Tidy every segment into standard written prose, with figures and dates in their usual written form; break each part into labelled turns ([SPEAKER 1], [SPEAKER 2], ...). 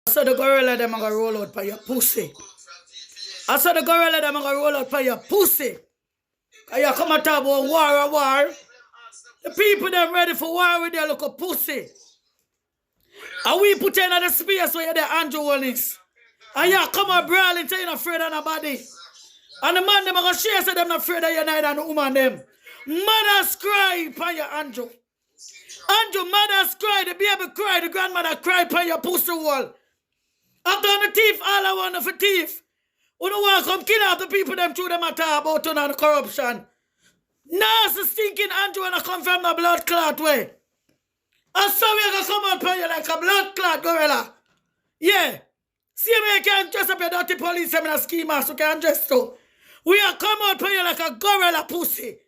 [SPEAKER 1] I saw the gorilla them gonna roll out for your pussy. I saw the gorilla them gonna roll out for your pussy. And you come and talk about war. The people them ready for war with their little pussy. And we put in the space where the Andrew one is. And you come and brawl and say you're not afraid of nobody. And the man them are gonna share so them not afraid of you neither and the woman them. Mothers cry upon your Andrew. Andrew, mothers cry, the baby cry, the grandmother cry upon your pussy wall. I've done the thief, all I want for thief. Who don't want to come kill out the people them through them at all about the corruption. Nasty stinking Andrew when I come from the blood clot way. And so we're going to come out upon you like a blood clot gorilla. Yeah. See me, you can't dress up your dirty police in a ski mask, you can't dress too. We are come out upon you like a gorilla pussy.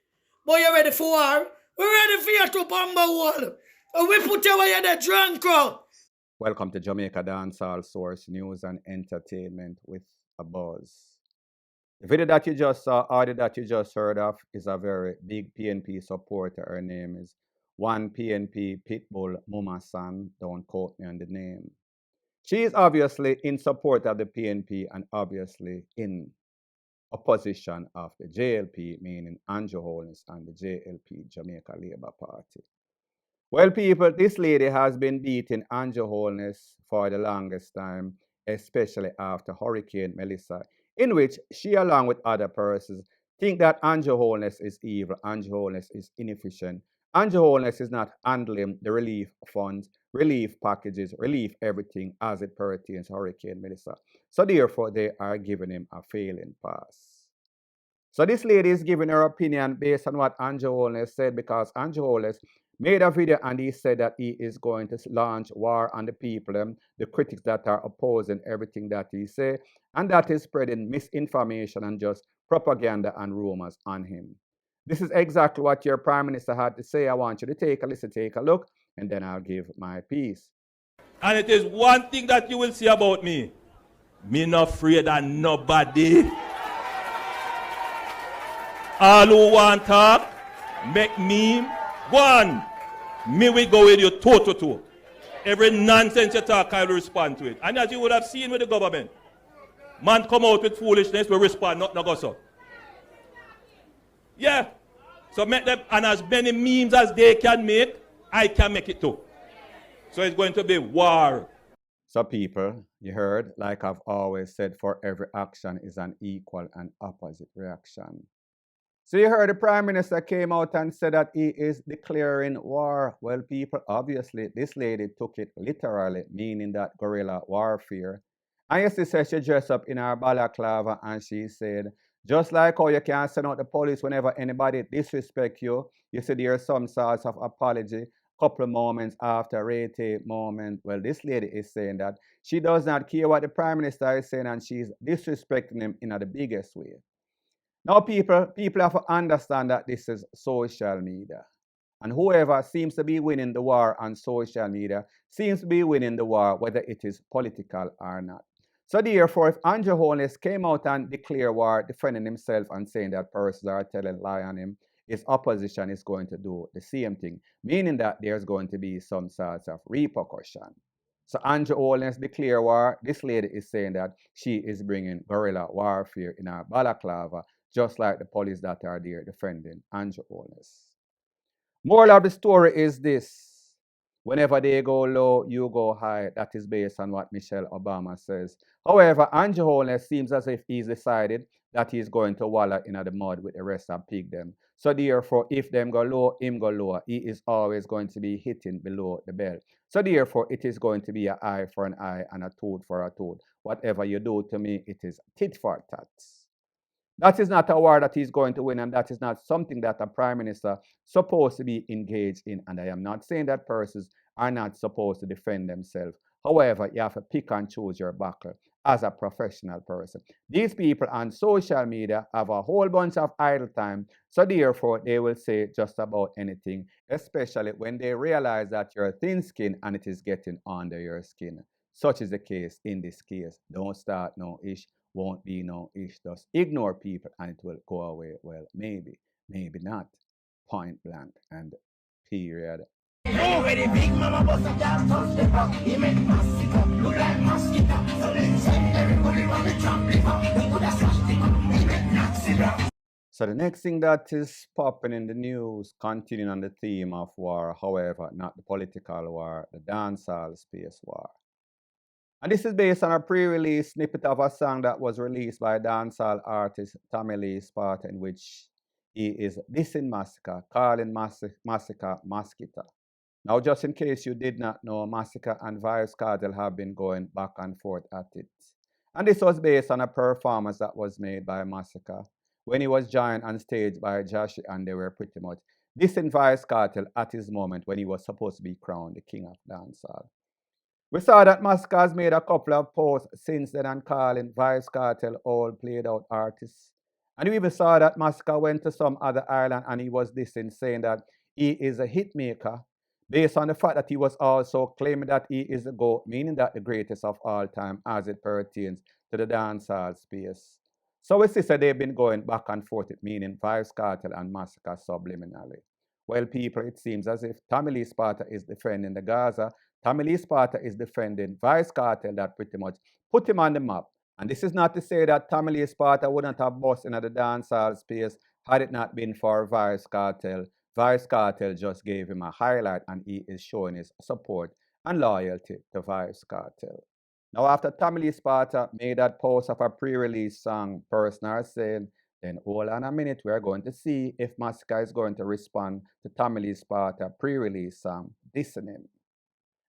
[SPEAKER 1] But you ready for war? We're ready for you to bomb the wall. And we put you where you're the drunk crowd.
[SPEAKER 2] Welcome to Jamaica Dancehall Source News and Entertainment with a Buzz. The video that you just saw, audio that you just heard of, is a very big PNP supporter. Her name is One PNP Pitbull Mumasan. Don't quote me on the name. She is obviously in support of the PNP and obviously in opposition of the JLP, meaning Andrew Holness and the JLP, Jamaica Labour Party. Well, people, this lady has been beating Andrew Holness for the longest time, especially after Hurricane Melissa, in which she, along with other persons, think that Andrew Holness is evil, Andrew Holness is inefficient, Andrew Holness is not handling the relief funds, relief packages, relief everything as it pertains to Hurricane Melissa. So therefore, they are giving him a failing pass. So this lady is giving her opinion based on what Andrew Holness said, because Andrew Holness made a video and he said that he is going to launch war on the people, the critics that are opposing everything that he said, and that is spreading misinformation and just propaganda and rumors on him. This is exactly what your Prime Minister had to say. I want you to take a listen, take a look, and then I'll give my piece.
[SPEAKER 3] And it is one thing that you will see about me. Me not afraid of nobody. All who want talk, make meme, go on. Me will go with you toe to toe. Every nonsense you talk, I will respond to it. And as you would have seen with the government, man come out with foolishness, we respond, not go so. Yeah. So make them, and as many memes as they can make, I can make it too. So it's going to be war.
[SPEAKER 2] So people, you heard, like I've always said, for every action is an equal and opposite reaction. So you heard the Prime Minister came out and said that he is declaring war. Well, people, obviously, this lady took it literally, meaning that guerrilla warfare. And yes, she said she dressed up in her balaclava and she said, just like how you can't send out the police whenever anybody disrespect you, you see there's some sorts of apology, couple of moments after rate moment. Well, this lady is saying that she does not care what the Prime Minister is saying and she's disrespecting him in the biggest way. Now, people have to understand that this is social media. And whoever seems to be winning the war on social media seems to be winning the war, whether it is political or not. So therefore, if Andrew Holness came out and declared war, defending himself and saying that persons are telling lie on him, his opposition is going to do the same thing, meaning that there's going to be some sorts of repercussion. So Andrew Holness declared war. This lady is saying that she is bringing guerrilla warfare in her balaclava, just like the police that are there defending Andrew Holness. Moral of the story is this. Whenever they go low, you go high. That is based on what Michelle Obama says. However, Andrew Holness seems as if he's decided that he's going to wallow in the mud with the rest of pig them. So therefore, if them go low, him go lower. He is always going to be hitting below the belt. So therefore, it is going to be an eye for an eye and a tooth for a tooth. Whatever you do to me, it is tit for tat. That is not a war that he's going to win, and that is not something that a Prime Minister supposed to be engaged in. And I am not saying that persons are not supposed to defend themselves. However, you have to pick and choose your battle as a professional person. These people on social media have a whole bunch of idle time, so therefore they will say just about anything, especially when they realize that you're thin-skinned and it is getting under your skin. Such is the case in this case. Don't start no ish. Won't be no ish. Just ignore people and it will go away. Well, maybe, maybe not. Point blank and period.
[SPEAKER 4] Big mama bust a gas touch the fuck. He make Masicka look like Masicka.
[SPEAKER 2] So the next thing that is popping in the news, continuing on the theme of war, however, not the political war, the dancehall space war. And this is based on a pre-release snippet of a song that was released by dancehall artist Tommy Lee Sparta, in which he is dissing Masicka, calling Masicka Masicka. Now, just in case you did not know, Masicka and Vybz Kartel have been going back and forth at it. And this was based on a performance that was made by Masicka when he was joined on stage by Joshi, and they were pretty much dissing Vybz Kartel at his moment when he was supposed to be crowned the king of dancehall. We saw that Masicka has made a couple of posts since then and calling Vybz Kartel all played out artists. And we even saw that Masicka went to some other island and he was dissing, saying that he is a hit maker, based on the fact that he was also claiming that he is the GOAT, meaning that the greatest of all time as it pertains to the dancehall space. So we see that they've been going back and forth, meaning Vybz Kartel and Masicka subliminally. Well, people, it seems as if Tommy Lee Sparta is defending the Gaza. Tommy Lee Sparta is defending Vybz Kartel that pretty much put him on the map. And this is not to say that Tommy Lee Sparta wouldn't have bust into the dancehall space had it not been for Vybz Kartel. Vybz Kartel just gave him a highlight and he is showing his support and loyalty to Vybz Kartel. Now, after Tommy Lee Sparta made that post of a pre-release song, Personal saying, then hold on a minute, we're going to see if Masicka is going to respond to Tommy Lee Sparta pre-release song, dissing him.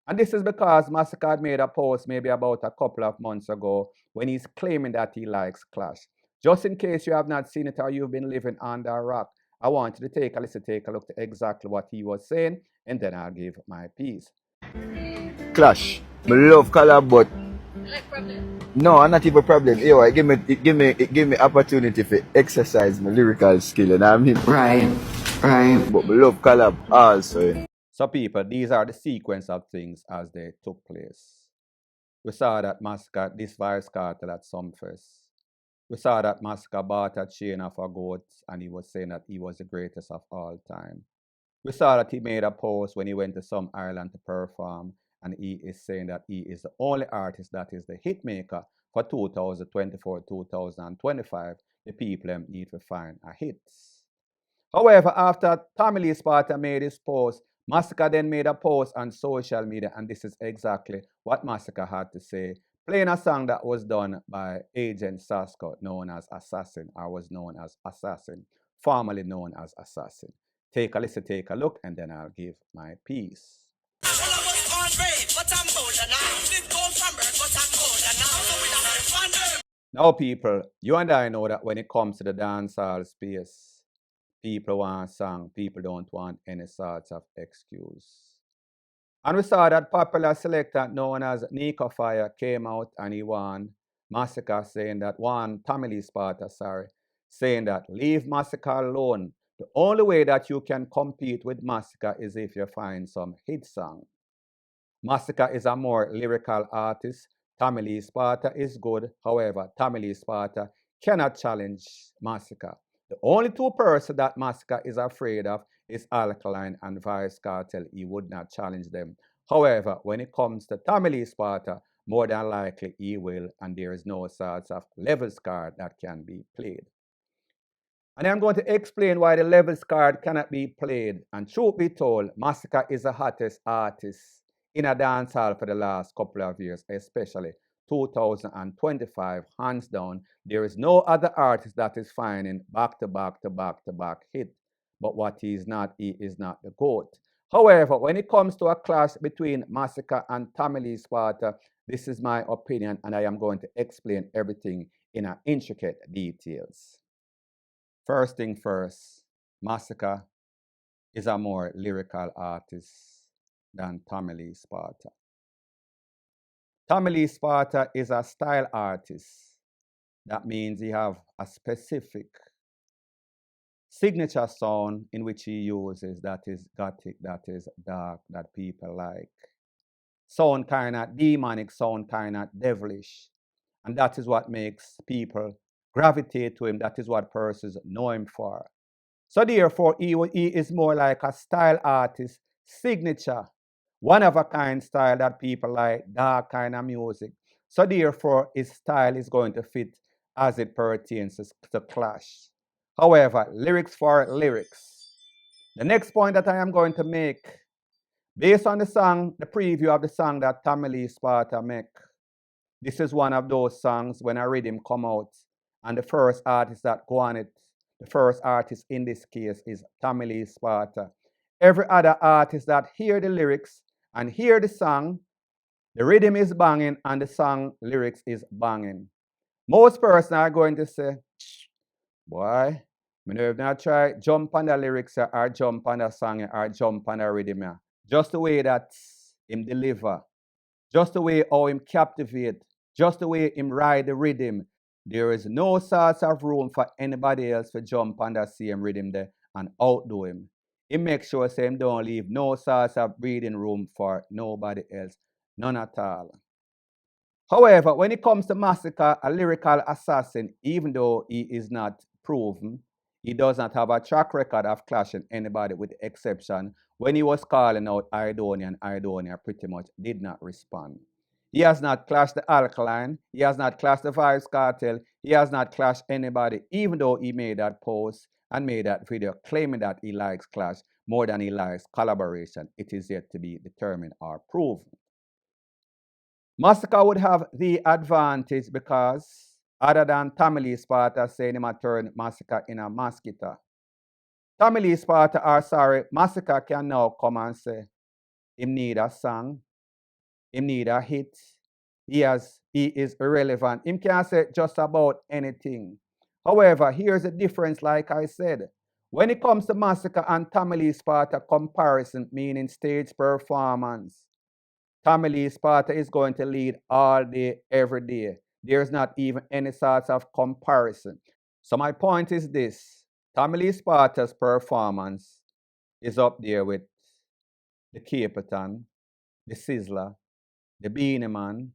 [SPEAKER 2] And this is because Masicka had made a post maybe about a couple of months ago when he's claiming that he likes Clash. Just in case you have not seen it or you've been living under a rock, I want you to take a listen, take a look to exactly what he was saying, and then I'll give my piece.
[SPEAKER 4] Clash. I love collab, but
[SPEAKER 5] Like problem.
[SPEAKER 4] no, I'm not even problem. Yo, it give me opportunity to exercise my lyrical skill, you know what I mean?
[SPEAKER 5] Right.
[SPEAKER 4] But I love collab also.
[SPEAKER 2] So people, these are the sequence of things as they took place. We saw that Masicka, this Vybz Kartel at Sumfest. We saw that Masicka bought a chain of a goat and he was saying that he was the greatest of all time. We saw that he made a post when he went to some island to perform, and he is saying that he is the only artist that is the hit maker for 2024-2025. The people need to find a hit. However, after Tommy Lee Sparta made his post, Masicka then made a post on social media, and this is exactly what Masicka had to say, playing a song that was done by Agent Sasko, known as Assassin, or was known as Assassin, formerly known as Assassin. Take a listen, take a look, and then I'll give my piece. Now, people, you and I know that when it comes to the dancehall space, people want a song, people don't want any sorts of excuse. And we saw that popular selector known as Nico Fire came out and he won Masicka, saying that Tommy Lee Sparta, saying that leave Masicka alone. The only way that you can compete with Masicka is if you find some hit song. Masicka is a more lyrical artist. Tommy Lee Sparta is good. However, Tommy Lee Sparta cannot challenge Masicka. The only two persons that Masicka is afraid of is Alkaline and Vybz Kartel. He would not challenge them. However, when it comes to Tommy Lee Sparta, more than likely he will, and there is no sorts of levels card that can be played. And I'm going to explain why the levels card cannot be played. And truth be told, Masicka is the hottest artist in a dancehall for the last couple of years, especially 2025, hands down. There is no other artist that is finding back-to-back hit. But what he is not the GOAT. However, when it comes to a clash between Masicka and Tommy Lee Sparta, this is my opinion, and I am going to explain everything in intricate details. First thing first, Masicka is a more lyrical artist than Tommy Lee Sparta. Tommy Lee Sparta is a style artist. That means he have a specific signature sound in which he uses that is gothic, that is dark, that people like. Sound kind of demonic, sound kind of devilish. And that is what makes people gravitate to him. That is what persons know him for. So therefore, he is more like a style artist, signature, one-of-a-kind style that people like, dark kind of music. So therefore, his style is going to fit as it pertains to Clash. However, lyrics for lyrics. The next point that I am going to make, based on the song, the preview of the song that Tommy Lee Sparta make, this is one of those songs when a rhythm come out and the first artist that go on it, the first artist in this case is Tommy Lee Sparta. Every other artist that hear the lyrics and hear the song, the rhythm is banging and the song lyrics is banging. Most persons are going to say, boy, me know if not try jump on the lyrics or jump on the song or jump on the rhythm. Just the way that him deliver, just the way how him captivate, just the way him ride the rhythm. There is no sort of room for anybody else to jump on that same rhythm there and outdo him. He makes sure say him don't leave no sort of breathing room for nobody else. None at all. However, when it comes to Masicka, a lyrical assassin, even though he is not proven, he does not have a track record of clashing anybody with the exception when he was calling out Idonia, and Idonia pretty much did not respond. He has not clashed the Alkaline, he has not clashed the Vibes Cartel, he has not clashed anybody, even though he made that post and made that video claiming that he likes clash more than he likes collaboration. It is yet to be determined or proven. Masicka would have the advantage because other than Tommy Lee Sparta saying him a turn Masicka in a mosquito, Tommy Lee Sparta are sorry, Masicka can now come and say him need a song, him need a hit, he is irrelevant. Him can say just about anything. However, here's the difference, like I said. When it comes to Masicka and Tommy Lee Sparta comparison, meaning stage performance, Tommy Lee Sparta is going to lead all day, every day. There's not even any sort of comparison. So my point is this. Tommy Lee Sparta's performance is up there with the Capitan, the Sizzler, the Beanie Man,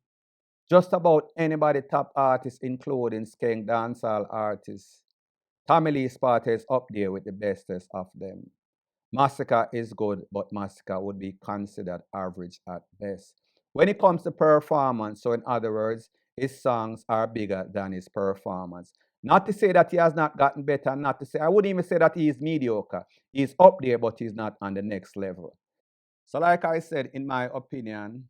[SPEAKER 2] just about anybody top artist, including Skeng Dancehall artists. Tommy Lee Sparta is up there with the bestest of them. Masicka is good, but Masicka would be considered average at best. When it comes to performance, so in other words, his songs are bigger than his performance. Not to say that he has not gotten better, not to say, I wouldn't even say that he is mediocre. He's up there, but he's not on the next level. So like I said, in my opinion,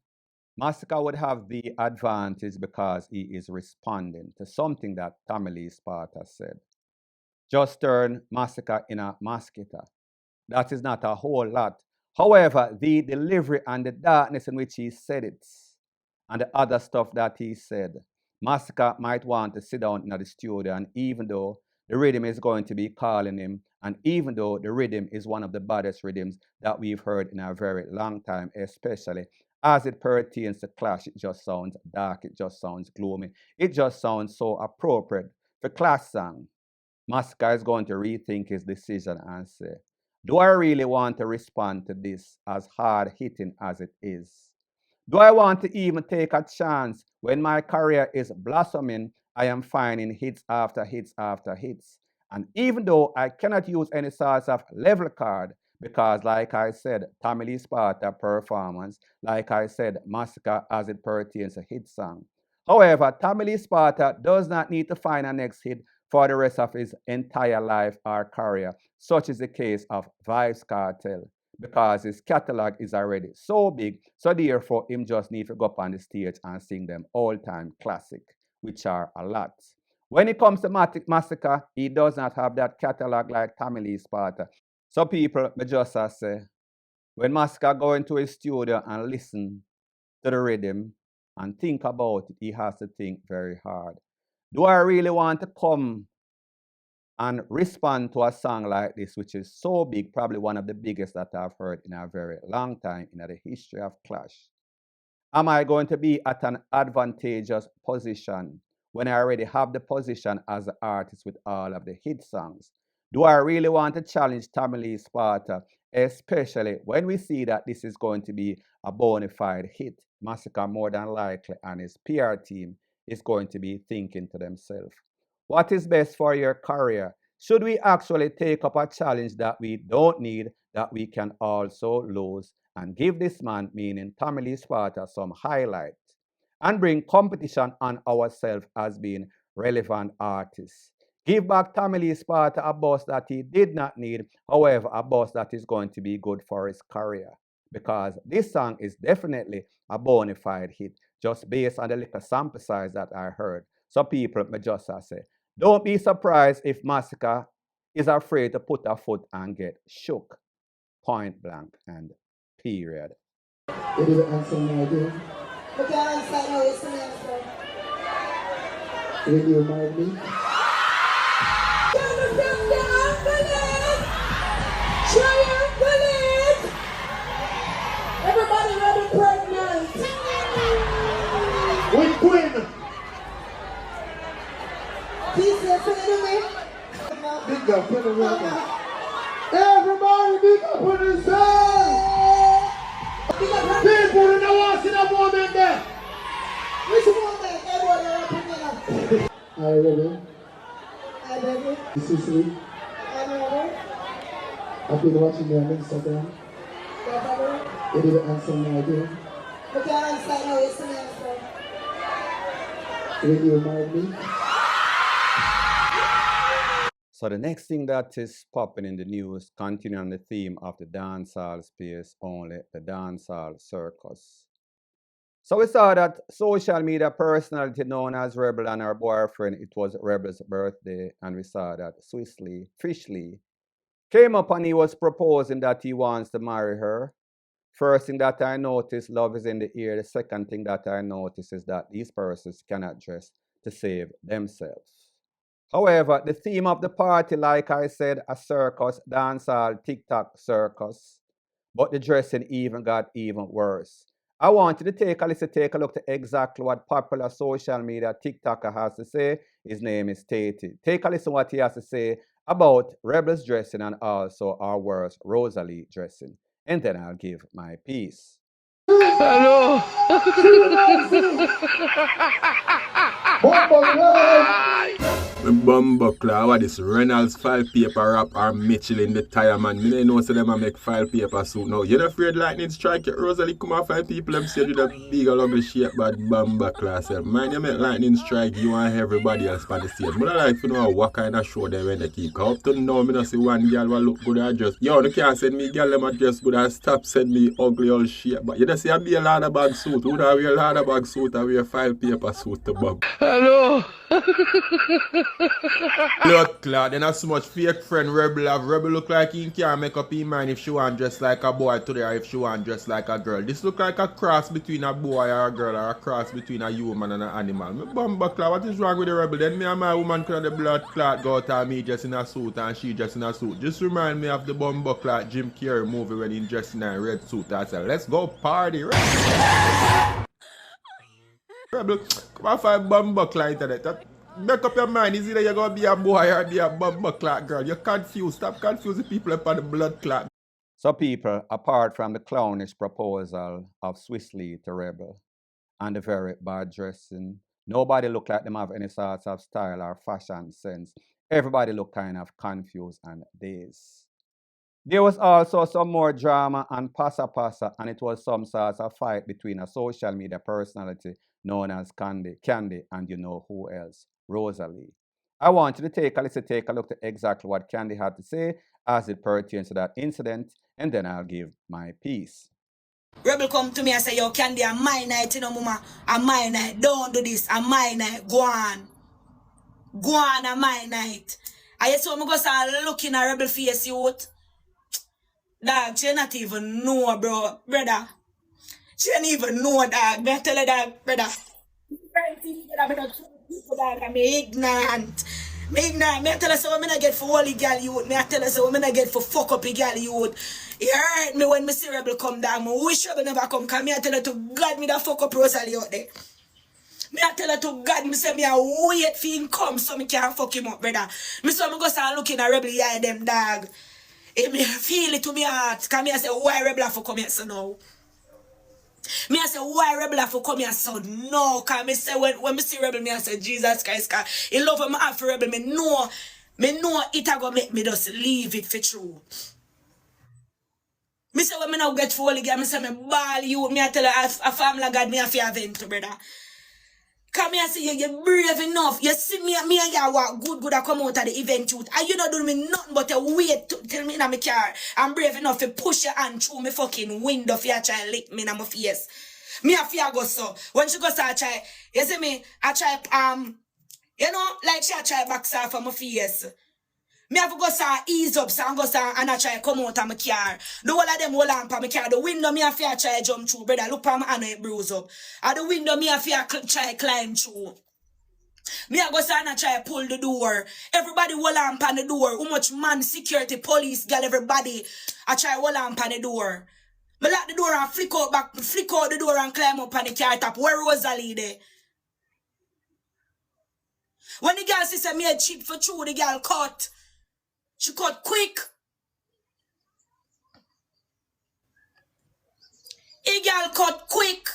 [SPEAKER 2] Masicka would have the advantage because he is responding to something that Tommy Lee Sparta said. Just turn Masicka in a mosquito. That is not a whole lot. However, the delivery and the darkness in which he said it, and the other stuff that he said, Masicka might want to sit down in the studio, and even though the rhythm is going to be calling him, and even though the rhythm is one of the baddest rhythms that we've heard in a very long time, especially as it pertains to clash, it just sounds dark, it just sounds gloomy, it just sounds so appropriate for clash song. Masicka is going to rethink his decision and say, do I really want to respond to this as hard hitting as it is? Do I want to even take a chance when my career is blossoming? I am finding hits after hits after hits. And even though I cannot use any sort of level card, because like I said, Tommy Lee Sparta performance, like I said, Masicka as it pertains to hit song. However, Tommy Lee Sparta does not need to find a next hit for the rest of his entire life or career. Such is the case of Vibes Cartel, because his catalog is already so big, so therefore him just need to go up on the stage and sing them all-time classic, which are a lot. When it comes to Masicka, he does not have that catalog like Tommy Lee Sparta. So people, me just say, when Masicka go into his studio and listen to the rhythm and think about it, he has to think very hard. Do I really want to come and respond to a song like this, which is so big, probably one of the biggest that I've heard in a very long time in the history of clash? Am I going to be at an advantageous position when I already have the position as an artist with all of the hit songs? Do I really want to challenge Tommy Lee Sparta, especially when we see that this is going to be a bona fide hit? Masicka more than likely and his PR team is going to be thinking to themselves, what is best for your career? Should we actually take up a challenge that we don't need, that we can also lose, and give this man, meaning Tommy Lee Sparta, some highlights and bring competition on ourselves as being relevant artists? Give back Tommy Lee Sparta a bus that he did not need, however, a bus that is going to be good for his career. Because this song is definitely a bona fide hit, just based on the little sample size that I heard. So people may just say, don't be surprised if Masicka is afraid to put a foot and get shook. Point blank and period.
[SPEAKER 5] You didn't answer me again.
[SPEAKER 6] But you answer now, it's an answer.
[SPEAKER 5] Will you marry me?
[SPEAKER 6] Everybody ready pregnant.
[SPEAKER 5] With Queen!
[SPEAKER 6] Please say for me.
[SPEAKER 5] Big up, put it right now. Everybody big up on the side! People in the house in a moment there!
[SPEAKER 6] Which moment? Everybody ready.
[SPEAKER 5] Are you ready?
[SPEAKER 6] I'm ready.
[SPEAKER 5] This is sweet.
[SPEAKER 6] I'm ready.
[SPEAKER 5] I've been watching you on Instagram. You didn't answer me again.
[SPEAKER 6] But you answer now, it's an answer.
[SPEAKER 5] Will you marry me?
[SPEAKER 2] So the next thing that is popping in the news, continuing on the theme of the dancehall space only, the dancehall circus. So we saw that social media personality known as Rebel and her boyfriend, it was Rebel's birthday, and we saw that Swissley, Fishley, came up and he was proposing that he wants to marry her. First thing that I noticed, love is in the air. The second thing that I noticed is that these persons cannot dress to save themselves. However, the theme of the party, like I said, a circus, dancehall, TikTok circus, but the dressing even got even worse. I want you to take a look at exactly what popular social media TikToker has to say. His name is Tatey. Take a listen to what he has to say about Rebel's dressing and also our worst Rosalee dressing. And then I'll give my piece.
[SPEAKER 5] Hello!
[SPEAKER 7] My bumbuckler, what this Reynolds file paper wrap or Michelin the tire man. Me don't know so them a make file paper suit now. You're not afraid lightning strike it. Rosalie come and find people them say with a big ugly shape bad bumbuckler self. Mind you make lightning strike you and everybody else on the stage. But I like to know what kind of show they when they keep. Cause up to now me not see one girl will look good at dress. Yo, you can't send me girl them a dress good and stop send me ugly old shape. But you just see a be a ladder bag suit. Who da wear ladder bag suit and wear file paper suit to bug.
[SPEAKER 5] Hello!
[SPEAKER 7] Blood clot, then so much fake friend Rebel have. Rebel look like he can't make up his mind if she want dress like a boy today or if she want dress like a girl. This look like a cross between a boy or a girl or a cross between a human and an animal. Me bumba clot, what is wrong with the Rebel? Then me and my woman could have the blood clot go out and me just in a suit and she just in a suit. Just remind me of the bumba clot Jim Carrey movie when he dressed in a red suit. I said, let's go party. Rebel, come on find bumba clot internet. Make up your mind, is either you're going to be a boy or be a bumper clot girl. You're confused. Stop confusing people upon the blood clot.
[SPEAKER 2] So people, apart from the clownish proposal of Swissley to Rebel and the very bad dressing, nobody look like them have any sort of style or fashion sense. Everybody look kind of confused and dazed. There was also some more drama and passa, and it was some sort of fight between a social media personality known as Candy, and you know who else, Rosalee. I want you to take a look at exactly what Candy had to say as it pertains to that incident, and then I'll give my piece.
[SPEAKER 8] Rebel come to me and say, yo, Candy, a my night, you know, mama, a my night, don't do this, a my night, go on, a my night. I just want me go start looking at Rebel face, youth. Dog, she not even know, brother. She don't even know, dog. Me tell her, dog, brother. I'm ignorant. Me tell her so me not get for holy girl youth. Me tell her so me not get for fuck up girl youth. It hurt me when me see Rebel come down. Me wish Rebel never come. Cause me tell her to God me that fuck up Rosalee out there. Me tell her to God me say me a wait for him come so me can fuck him up, brother. Me so me go start looking at Rebel eye them dog. It me feel it to me heart. Cause me I say why Rebel have to come here so now. Me I say why Rebel have to come here so no. Cause me say when me see Rebel me I say Jesus Christ. Cause he love him half for Rebel. Me know it a go make me just leave it for true. Me say when me now get for holy girl, me say me ball you. Me I tell her a family God me have to vent, brother. Come here, see you're brave enough. You see me and you walk good I come out of the event youth. And you not doing me nothing but a wait to tell me in my car. I'm brave enough to push your hand through my fucking window for you try to lick me in my face. Me a fear go so. When she go so I try, you see me, I try you know, like she a try back off for my face. Me have to go so ease up, so I go so and I try come out of my car. The whole of them hold on for my car. The window me have to try jump through, brother. Look for my hand it bruise up. And the window me have to try climb through. Me a go so and I try pull the door. Everybody hold on for the door. How much man, security, police, girl, everybody. I try hold on for the door. Me lock the door and flick out the door and climb up on the car top. Where Rosalee there? When the girl sister me a cheap for true, the girl cut. She cut quick. The girl cut quick.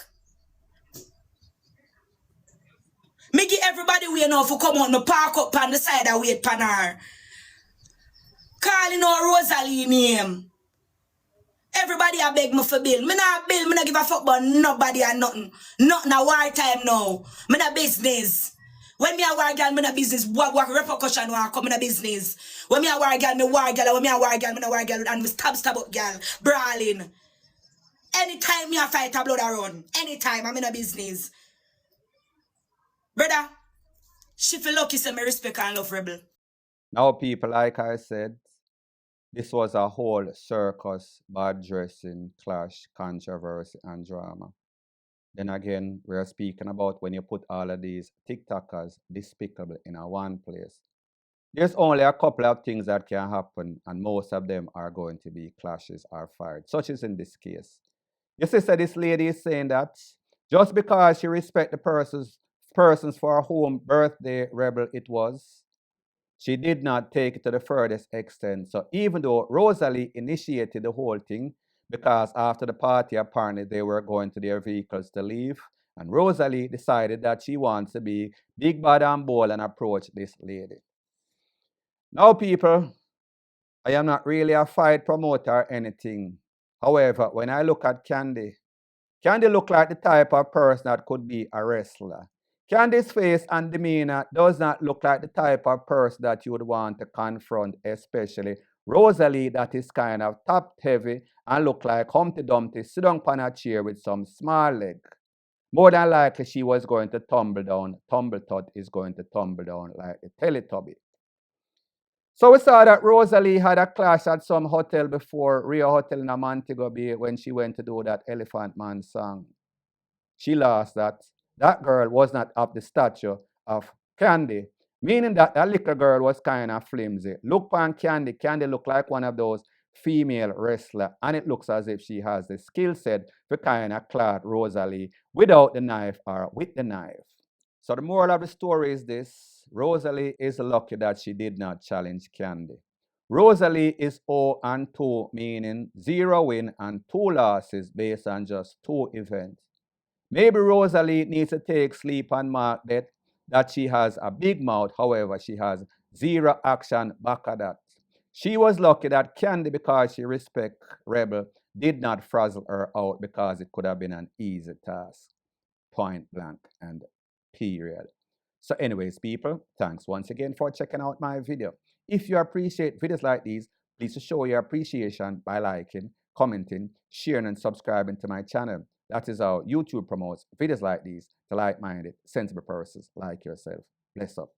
[SPEAKER 8] Me give everybody way now for come on, me park up on the side and wait pan her. Calling out Rosalee name. Everybody a beg me for bill. Me not bill, me not give a fuck about nobody and nothing. Nothing a war time now. Me not business. When me a war girl, me not business. What repercussion want come in a business? When me a war girl, me war girl. When me a war girl, me not war girl. And me stab up girl. Brawling. Anytime me a fight a blood a run. Anytime I'm in a business. Brother, she feel lucky say me respect and love rebel.
[SPEAKER 2] Now, people, like I said, this was a whole circus, bad dressing, clash, controversy, and drama. Then again, we're speaking about when you put all of these TikTokers despicable in a one place. There's only a couple of things that can happen, and most of them are going to be clashes or fight, such as in this case. Your sister, this lady is saying that just because she respects the persons for whom birthday rebel it was, she did not take it to the furthest extent. So even though Rosalee initiated the whole thing, because after the party, apparently they were going to their vehicles to leave, and Rosalee decided that she wants to be big, bad, and bold and approach this lady. Now, people, I am not really a fight promoter or anything. However, when I look at Candy look like the type of person that could be a wrestler. Candy's face and demeanor does not look like the type of person that you would want to confront, especially Rosalee, that is kind of top heavy and look like Humpty Dumpty, sit down on a chair with some small leg. More than likely, she was going to tumble down. Tumbletot is going to tumble down like a Teletubby. So we saw that Rosalee had a clash at some hotel before, Rio Hotel in Montego Bay, when she went to do that Elephant Man song. She lost that. That girl was not of the stature of Candy, meaning that that little girl was kind of flimsy. Look on Candy. Candy looked like one of those female wrestlers, and it looks as if she has the skill set for kind of clad Rosalee without the knife or with the knife. So the moral of the story is this: Rosalee is lucky that she did not challenge Candy. Rosalee is 0-2, meaning 0 win and 2 losses based on just 2 events. Maybe Rosalee needs to take sleep and mark that she has a big mouth, however, she has 0 action back at that. She was lucky that Candy, because she respects Rebel, did not frazzle her out because it could have been an easy task. Point blank and period. So anyways, people, thanks once again for checking out my video. If you appreciate videos like these, please show your appreciation by liking, commenting, sharing, and subscribing to my channel. That is how YouTube promotes videos like these to like-minded, sensible persons like yourself. Bless up.